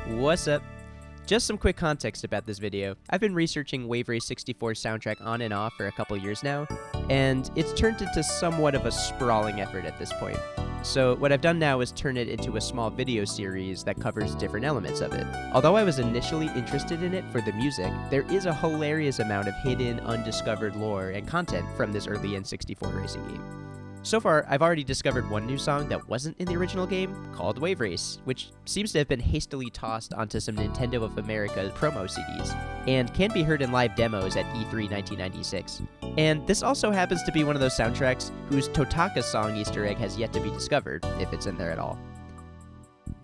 What's up? Just some quick context about this video. I've been researching Wave Race 64's soundtrack on and off for a couple years now, and it's turned into somewhat of a sprawling effort at this point. So what I've done now is turn it into a small video series that covers different elements of it. Although I was initially interested in it for the music, there is a hilarious amount of hidden, undiscovered lore and content from this early N64 racing game. So far, I've already discovered one new song that wasn't in the original game, called Wave Race, which seems to have been hastily tossed onto some Nintendo of America promo CDs, and can be heard in live demos at E3 1996. And this also happens to be one of those soundtracks whose Totaka song Easter egg has yet to be discovered, if it's in there at all.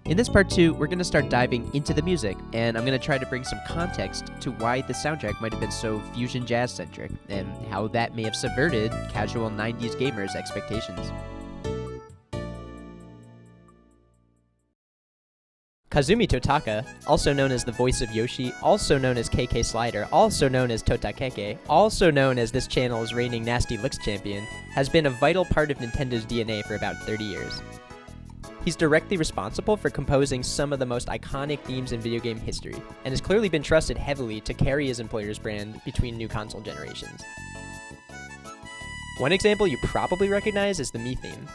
In this part 2, we're going to start diving into the music, and I'm going to try to bring some context to why the soundtrack might have been so fusion jazz-centric, and how that may have subverted casual 90s gamers' expectations. Kazumi Totaka, also known as the voice of Yoshi, also known as KK Slider, also known as Totakeke, also known as this channel's reigning Nasty Looks champion, has been a vital part of Nintendo's DNA for about 30 years. He's directly responsible for composing some of the most iconic themes in video game history, and has clearly been trusted heavily to carry his employer's brand between new console generations. One example you probably recognize is the Mii theme.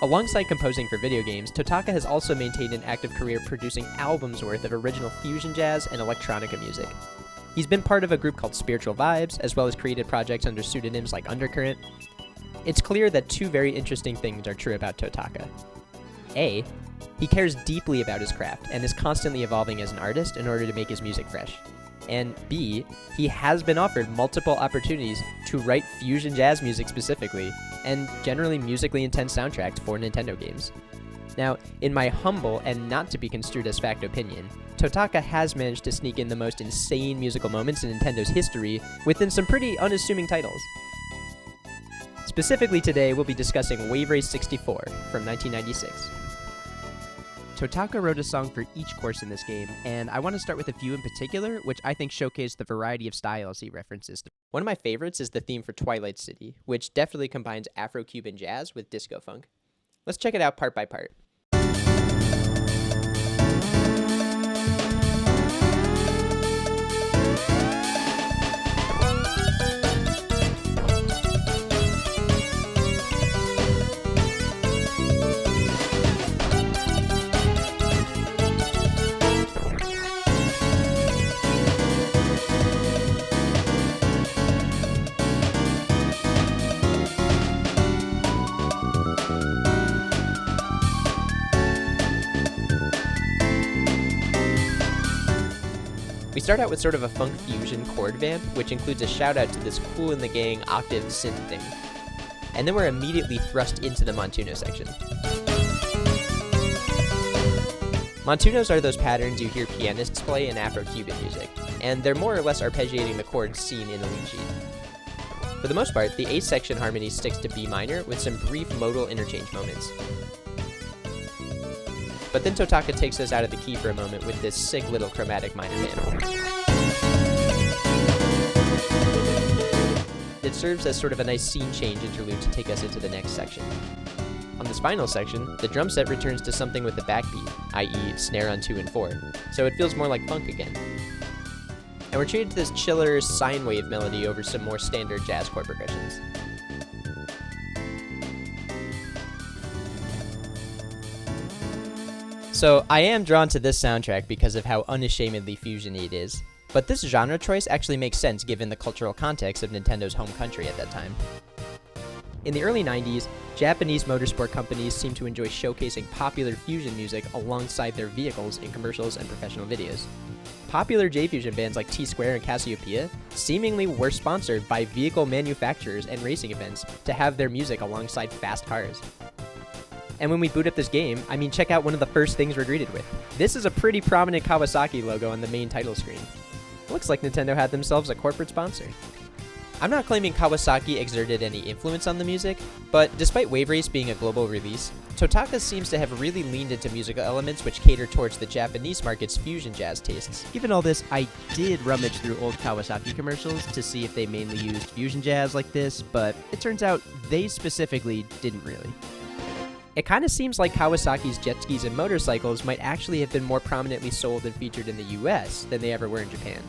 Alongside composing for video games, Totaka has also maintained an active career producing albums worth of original fusion jazz and electronica music. He's been part of a group called Spiritual Vibes, as well as created projects under pseudonyms like Undercurrent. It's clear that two very interesting things are true about Totaka. A, he cares deeply about his craft, and is constantly evolving as an artist in order to make his music fresh. And B, he has been offered multiple opportunities to write fusion jazz music specifically, and generally musically intense soundtracks for Nintendo games. Now, in my humble and not to be construed as fact opinion, Totaka has managed to sneak in the most insane musical moments in Nintendo's history within some pretty unassuming titles. Specifically today, we'll be discussing Wave Race 64 from 1996. Totaka wrote a song for each course in this game, and I want to start with a few in particular, which I think showcase the variety of styles he references. One of my favorites is the theme for Twilight City, which definitely combines Afro-Cuban jazz with disco funk. Let's check it out part by part. We start out with sort of a funk fusion chord vamp, which includes a shout out to this Cool in the Gang octave synth thing. And then we're immediately thrust into the Montuno section. Montunos are those patterns you hear pianists play in Afro-Cuban music, and they're more or less arpeggiating the chords seen in the lead sheet. For the most part, the A section harmony sticks to B minor with some brief modal interchange moments. But then Totaka takes us out of the key for a moment with this sick little chromatic minor vamp. It serves as sort of a nice scene change interlude to take us into the next section. On this final section, the drum set returns to something with a backbeat, i.e. snare on 2 and 4, so it feels more like funk again. And we're treated to this chiller sine wave melody over some more standard jazz chord progressions. So, I am drawn to this soundtrack because of how unashamedly fusion-y it is, but this genre choice actually makes sense given the cultural context of Nintendo's home country at that time. In the early 90s, Japanese motorsport companies seemed to enjoy showcasing popular fusion music alongside their vehicles in commercials and professional videos. Popular J-Fusion bands like T-Square and Cassiopeia seemingly were sponsored by vehicle manufacturers and racing events to have their music alongside fast cars. And when we boot up this game, I mean, check out one of the first things we're greeted with. This is a pretty prominent Kawasaki logo on the main title screen. Looks like Nintendo had themselves a corporate sponsor. I'm not claiming Kawasaki exerted any influence on the music, but despite Wave Race being a global release, Totaka seems to have really leaned into musical elements which cater towards the Japanese market's fusion jazz tastes. Given all this, I did rummage through old Kawasaki commercials to see if they mainly used fusion jazz like this, but it turns out they specifically didn't really. It kind of seems like Kawasaki's jet skis and motorcycles might actually have been more prominently sold and featured in the US than they ever were in Japan.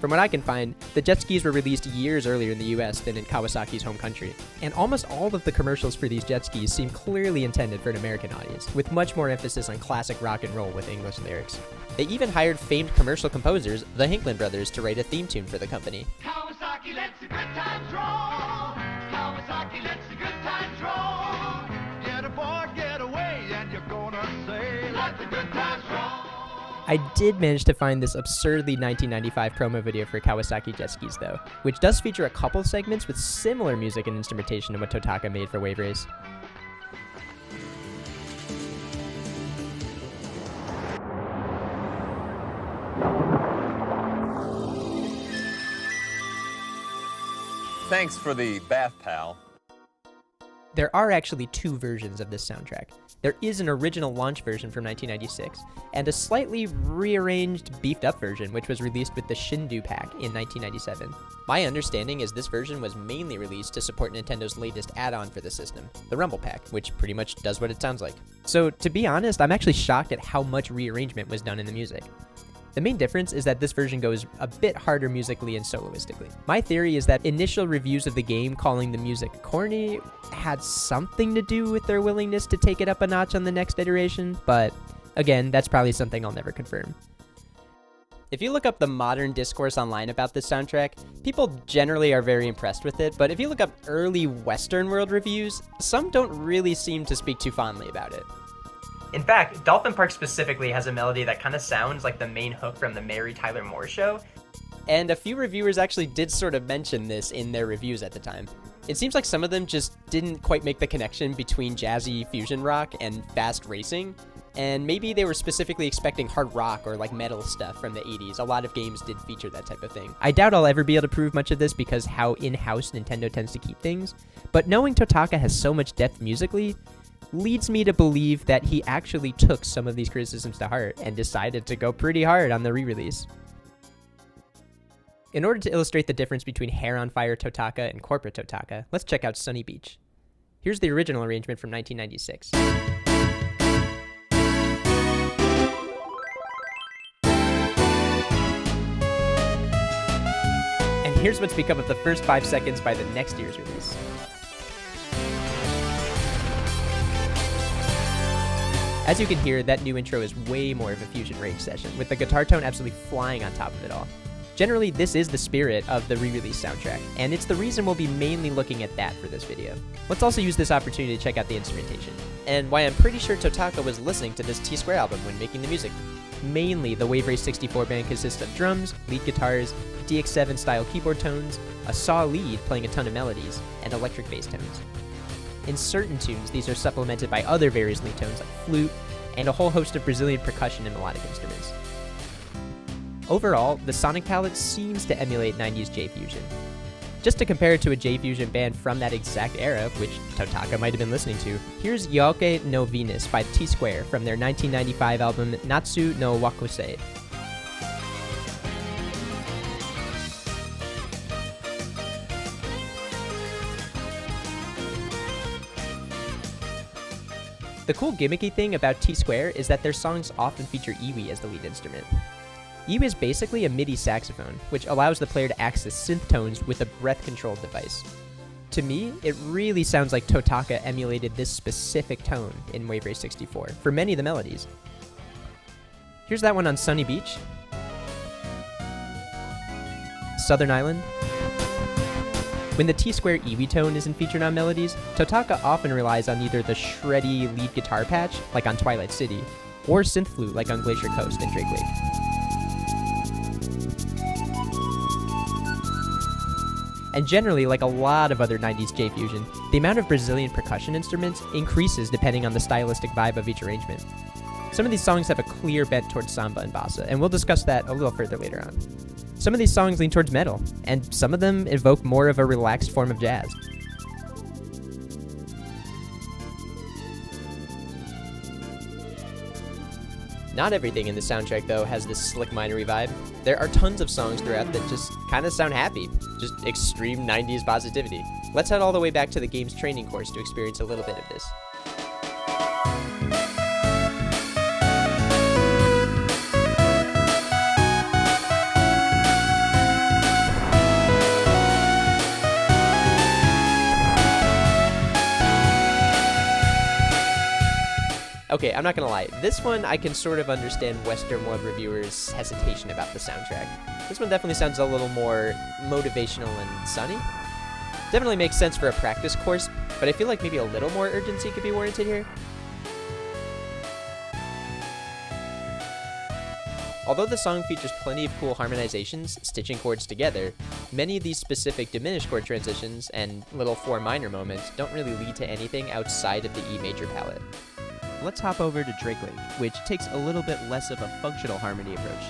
From what I can find, the jet skis were released years earlier in the US than in Kawasaki's home country, and almost all of the commercials for these jet skis seem clearly intended for an American audience, with much more emphasis on classic rock and roll with English lyrics. They even hired famed commercial composers, the Hinkland brothers, to write a theme tune for the company. Kawasaki lets the good times roll. Kawasaki lets the good times roll. Get aboard, get away, and you're gonna say, let the good times roll. I did manage to find this absurdly 1995 promo video for Kawasaki jet skis though, which does feature a couple segments with similar music and instrumentation to what Totaka made for Wave Race. Thanks for the bath, pal. There are actually two versions of this soundtrack. There is an original launch version from 1996, and a slightly rearranged, beefed-up version which was released with the Shindu Pack in 1997. My understanding is this version was mainly released to support Nintendo's latest add-on for the system, the Rumble Pack, which pretty much does what it sounds like. So, to be honest, I'm actually shocked at how much rearrangement was done in the music. The main difference is that this version goes a bit harder musically and soloistically. My theory is that initial reviews of the game calling the music corny had something to do with their willingness to take it up a notch on the next iteration, but again, that's probably something I'll never confirm. If you look up the modern discourse online about this soundtrack, people generally are very impressed with it, but if you look up early Western world reviews, some don't really seem to speak too fondly about it. In fact, Dolphin Park specifically has a melody that kind of sounds like the main hook from the Mary Tyler Moore Show, and a few reviewers actually did sort of mention this in their reviews at the time. It seems like some of them just didn't quite make the connection between jazzy fusion rock and fast racing, and maybe they were specifically expecting hard rock or like metal stuff from the 80s. A lot of games did feature that type of thing. I doubt I'll ever be able to prove much of this because how in-house Nintendo tends to keep things, but knowing Totaka has so much depth musically leads me to believe that he actually took some of these criticisms to heart and decided to go pretty hard on the re-release. In order to illustrate the difference between Hair on Fire Totaka and corporate Totaka, let's check out Sunny Beach. Here's the original arrangement from 1996. And here's what's become of the first 5 seconds by the next year's release. As you can hear, that new intro is way more of a fusion rage session, with the guitar tone absolutely flying on top of it all. Generally, this is the spirit of the re-release soundtrack, and it's the reason we'll be mainly looking at that for this video. Let's also use this opportunity to check out the instrumentation, and why I'm pretty sure Totaka was listening to this T-Square album when making the music. Mainly, the Wave Race 64 band consists of drums, lead guitars, DX7 style keyboard tones, a saw lead playing a ton of melodies, and electric bass tones. In certain tunes, these are supplemented by other various lead tones like flute, and a whole host of Brazilian percussion and melodic instruments. Overall, the sonic palette seems to emulate 90s J-Fusion. Just to compare it to a J-Fusion band from that exact era, which Totaka might have been listening to, here's Yaoke no Venus by T-Square from their 1995 album Natsu no Wakusei. The cool gimmicky thing about T-Square is that their songs often feature iwi as the lead instrument. Iwi is basically a MIDI saxophone, which allows the player to access synth tones with a breath-controlled device. To me, it really sounds like Totaka emulated this specific tone in Wave Race 64 for many of the melodies. Here's that one on Sunny Beach, Southern Island. When the T-Square iwi tone isn't featured on melodies, Totaka often relies on either the shreddy lead guitar patch, like on Twilight City, or synth flute, like on Glacier Coast and Drake Lake. And generally, like a lot of other 90s J-Fusion, the amount of Brazilian percussion instruments increases depending on the stylistic vibe of each arrangement. Some of these songs have a clear bent towards samba and bossa, and we'll discuss that a little further later on. Some of these songs lean towards metal, and some of them evoke more of a relaxed form of jazz. Not everything in the soundtrack, though, has this slick minery vibe. There are tons of songs throughout that just kind of sound happy, just extreme 90s positivity. Let's head all the way back to the game's training course to experience a little bit of this. Okay, I'm not gonna lie, this one I can sort of understand Western World reviewers' hesitation about the soundtrack. This one definitely sounds a little more motivational and sunny. Definitely makes sense for a practice course, but I feel like maybe a little more urgency could be warranted here. Although the song features plenty of cool harmonizations, stitching chords together, many of these specific diminished chord transitions and little 4 minor moments don't really lead to anything outside of the E major palette. Let's hop over to Drake Lake, which takes a little bit less of a functional harmony approach.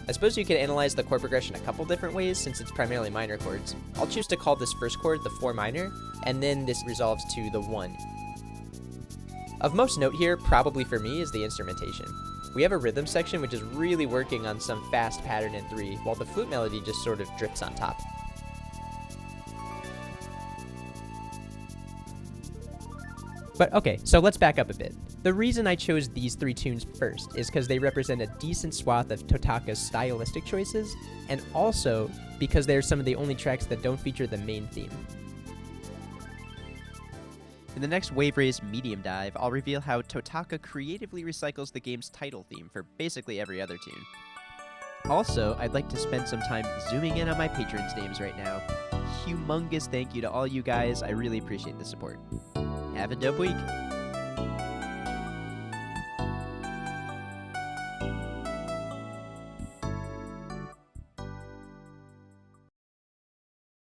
I suppose you could analyze the chord progression a couple different ways since it's primarily minor chords. I'll choose to call this first chord the 4 minor, and then this resolves to the 1. Of most note here, probably for me, is the instrumentation. We have a rhythm section which is really working on some fast pattern in 3, while the flute melody just sort of drips on top. But okay, so let's back up a bit. The reason I chose these 3 tunes first is because they represent a decent swath of Totaka's stylistic choices, and also because they're some of the only tracks that don't feature the main theme. In the next Wave Race Medium Dive, I'll reveal how Totaka creatively recycles the game's title theme for basically every other tune. Also, I'd like to spend some time zooming in on my patrons' names right now. Humongous thank you to all you guys, I really appreciate the support. Have a dope week!